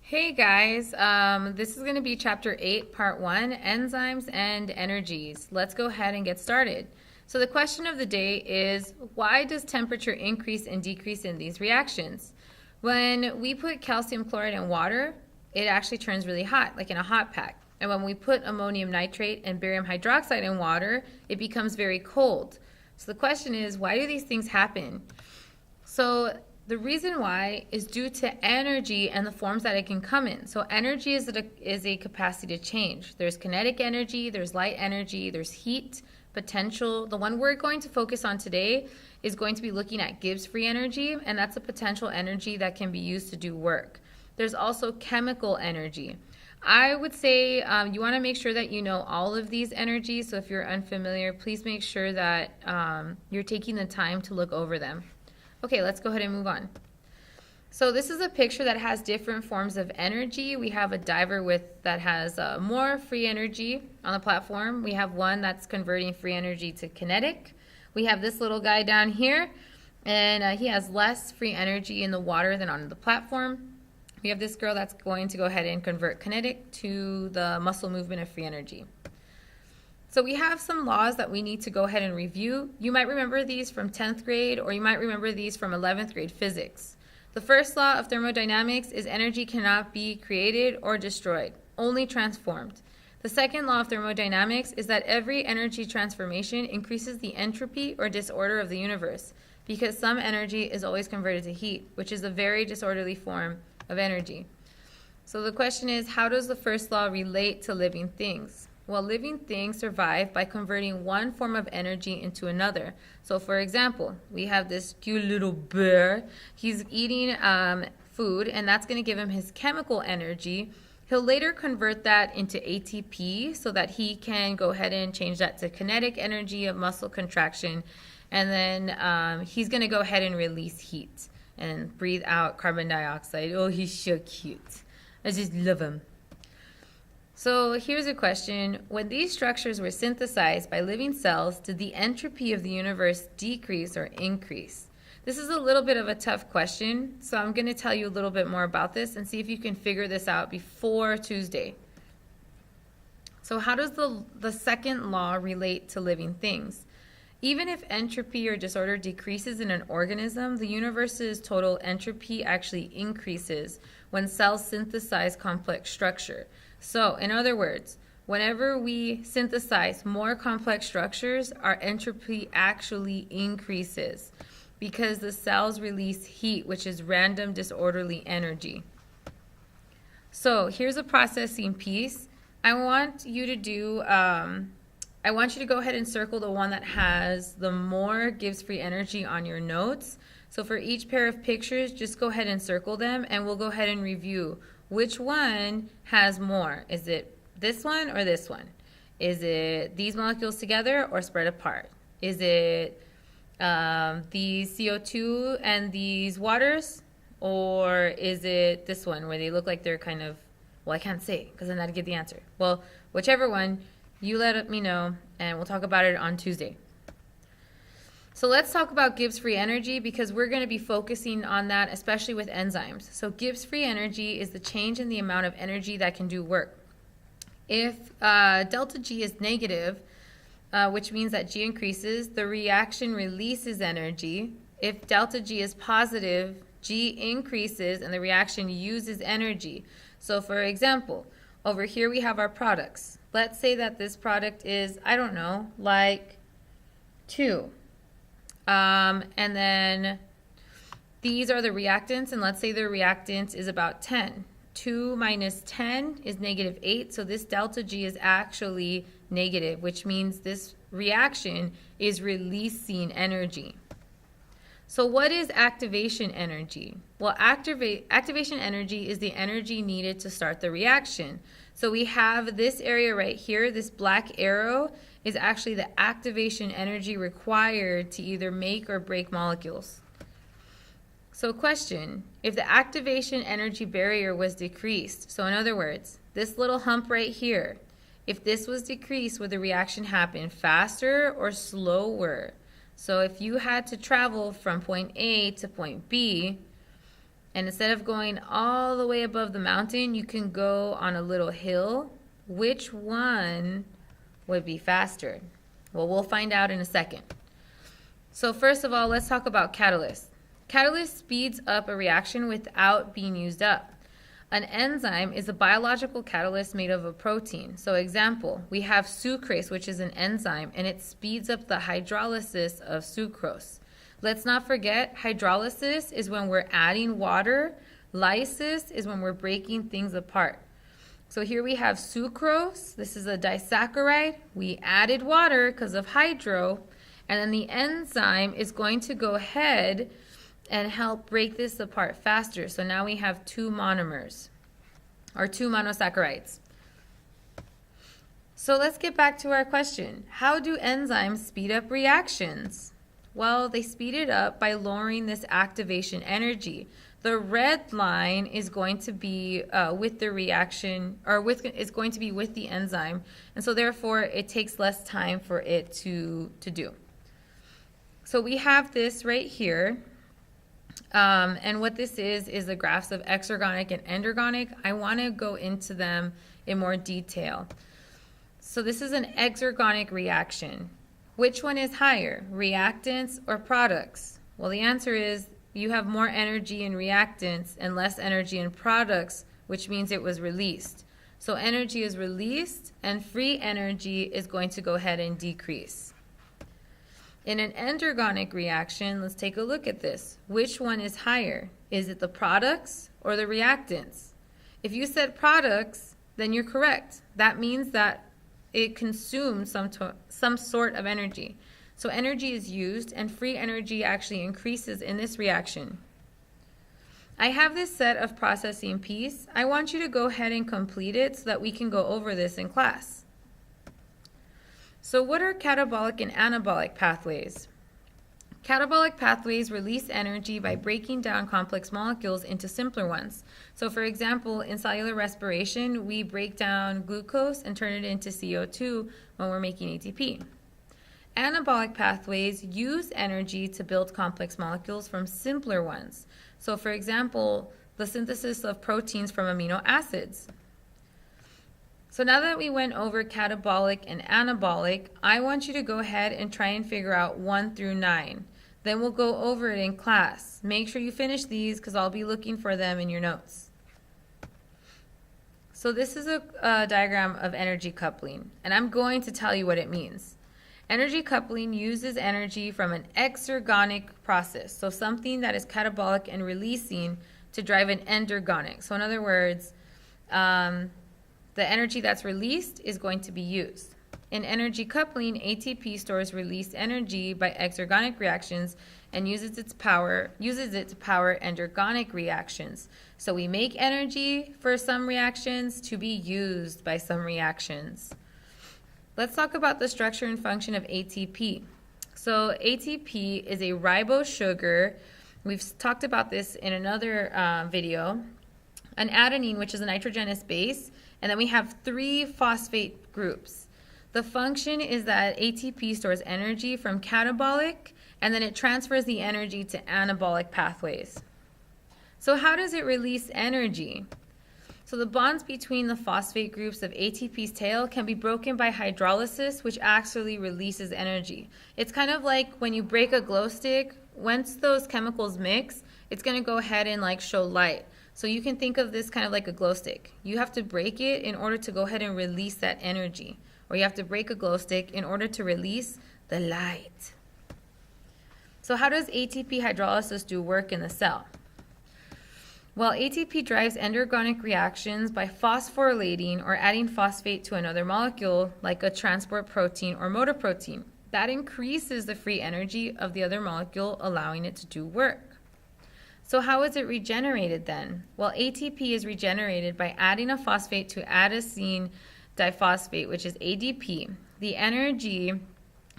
Hey guys, this is going to be chapter 8, part 1, Enzymes and Energies. Let's go ahead and get started. So the question of the day is, why does temperature increase and decrease in these reactions? When we put calcium chloride in water, it actually turns really hot, like in a hot pack. And when we put ammonium nitrate and barium hydroxide in water, it becomes very cold. So the question is, why do these things happen? So the reason why is due to energy and the forms that it can come in. So energy is a capacity to change. There's kinetic energy, there's light energy, there's heat, potential. The one we're going to focus on today is going to be looking at Gibbs free energy, and that's a potential energy that can be used to do work. There's also chemical energy. I would say you want to make sure that you know all of these energies. So if you're unfamiliar, please make sure that you're taking the time to look over them. Okay, let's go ahead and move on. So this is a picture that has different forms of energy. We have a diver that has more free energy on the platform. We have one that's converting free energy to kinetic. We have this little guy down here, and he has less free energy in the water than on the platform. We have this girl that's going to go ahead and convert kinetic to the muscle movement of free energy. So we have some laws that we need to go ahead and review. You might remember these from 10th grade, or you might remember these from 11th grade physics. The first law of thermodynamics is energy cannot be created or destroyed, only transformed. The second law of thermodynamics is that every energy transformation increases the entropy or disorder of the universe, because some energy is always converted to heat, which is a very disorderly form of energy. So the question is, how does the first law relate to living things? Well, living things survive by converting one form of energy into another. So, for example, we have this cute little bear. He's eating food, and that's going to give him his chemical energy. He'll later convert that into ATP so that he can go ahead and change that to kinetic energy of muscle contraction. And then he's going to go ahead and release heat and breathe out carbon dioxide. Oh, he's so cute. I just love him. So here's a question. When these structures were synthesized by living cells, did the entropy of the universe decrease or increase? This is a little bit of a tough question, so I'm going to tell you a little bit more about this and see if you can figure this out before Tuesday. So how does the second law relate to living things? Even if entropy or disorder decreases in an organism, the universe's total entropy actually increases when cells synthesize complex structure. So, in other words, whenever we synthesize more complex structures, our entropy actually increases because the cells release heat, which is random disorderly energy. So, here's a processing piece. I want you to go ahead and circle the one that has the more Gibbs free energy on your notes. So for each pair of pictures, just go ahead and circle them, and we'll go ahead and review which one has more. Is it this one or this one? Is it these molecules together or spread apart? Is it these CO2 and these waters? Or is it this one where they look like they're kind of, well, I can't say because I'm not to get the answer. Well, whichever one, you let me know, and we'll talk about it on Tuesday. So let's talk about Gibbs free energy because we're going to be focusing on that, especially with enzymes. So Gibbs free energy is the change in the amount of energy that can do work. If delta G is negative, which means that G increases, the reaction releases energy. If delta G is positive, G increases and the reaction uses energy. So for example, over here we have our products. Let's say that this product is, I don't know, like 2. And then these are the reactants, and let's say the reactant is about 10. 2 minus 10 is negative 8, so this delta G is actually negative, which means this reaction is releasing energy. So what is activation energy? Well, activation energy is the energy needed to start the reaction. So we have this area right here, this black arrow is actually the activation energy required to either make or break molecules. So question, if the activation energy barrier was decreased, so in other words, this little hump right here, if this was decreased, would the reaction happen faster or slower? So if you had to travel from point A to point B, And instead of going all the way above the mountain, you can go on a little hill. Which one would be faster? Well, we'll find out in a second. So first of all, let's talk about catalyst. Catalyst speeds up a reaction without being used up. An enzyme is a biological catalyst made of a protein. So example, we have sucrase, which is an enzyme, and it speeds up the hydrolysis of sucrose. Let's not forget, hydrolysis is when we're adding water. Lysis is when we're breaking things apart. So here we have sucrose. This is a disaccharide. We added water because of hydro. And then the enzyme is going to go ahead and help break this apart faster. So now we have two monomers, or two monosaccharides. So let's get back to our question. How do enzymes speed up reactions? Well, they speed it up by lowering this activation energy. The red line is going to be with the reaction, or is going to be with the enzyme, and so therefore it takes less time for it to do. So we have this right here, and what this is the graphs of exergonic and endergonic. I want to go into them in more detail. So this is an exergonic reaction. Which one is higher, reactants or products? Well, the answer is you have more energy in reactants and less energy in products, which means it was released. So energy is released and free energy is going to go ahead and decrease. In an endergonic reaction, let's take a look at this. Which one is higher? Is it the products or the reactants? If you said products, then you're correct. That means that it consumes some sort of energy. So energy is used and free energy actually increases in this reaction. I have this set of processing piece. I want you to go ahead and complete it so that we can go over this in class. So what are catabolic and anabolic pathways? Catabolic pathways release energy by breaking down complex molecules into simpler ones. So for example, in cellular respiration, we break down glucose and turn it into CO2 when we're making ATP. Anabolic pathways use energy to build complex molecules from simpler ones. So for example, the synthesis of proteins from amino acids. So now that we went over catabolic and anabolic, I want you to go ahead and try and figure out 1 through 9. Then we'll go over it in class. Make sure you finish these because I'll be looking for them in your notes. So this is a diagram of energy coupling, and I'm going to tell you what it means. Energy coupling uses energy from an exergonic process, so something that is catabolic and releasing to drive an endergonic. So in other words, the energy that's released is going to be used. In energy coupling, ATP stores released energy by exergonic reactions and uses it to power endergonic reactions. So we make energy for some reactions to be used by some reactions. Let's talk about the structure and function of ATP. So ATP is a ribose sugar. We've talked about this in another video. An adenine, which is a nitrogenous base, and then we have 3 phosphate groups. The function is that ATP stores energy from catabolic, and then it transfers the energy to anabolic pathways. So how does it release energy? So the bonds between the phosphate groups of ATP's tail can be broken by hydrolysis, which actually releases energy. It's kind of like when you break a glow stick, once those chemicals mix, it's going to go ahead and show light. So you can think of this kind of like a glow stick. You have to break it in order to go ahead and release that energy. Or you have to break a glow stick in order to release the light. So how does ATP hydrolysis do work in the cell? Well, ATP drives endergonic reactions by phosphorylating or adding phosphate to another molecule, like a transport protein or motor protein. That increases the free energy of the other molecule, allowing it to do work. So how is it regenerated then? Well, ATP is regenerated by adding a phosphate to adenosine diphosphate, which is ADP. The energy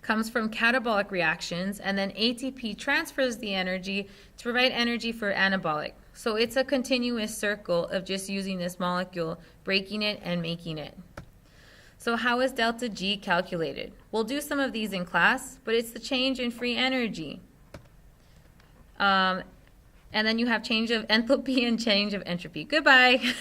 comes from catabolic reactions, and then ATP transfers the energy to provide energy for anabolic. So it's a continuous circle of just using this molecule, breaking it and making it. So how is delta G calculated? We'll do some of these in class, but it's the change in free energy. And And then you have change of enthalpy and change of entropy. Goodbye.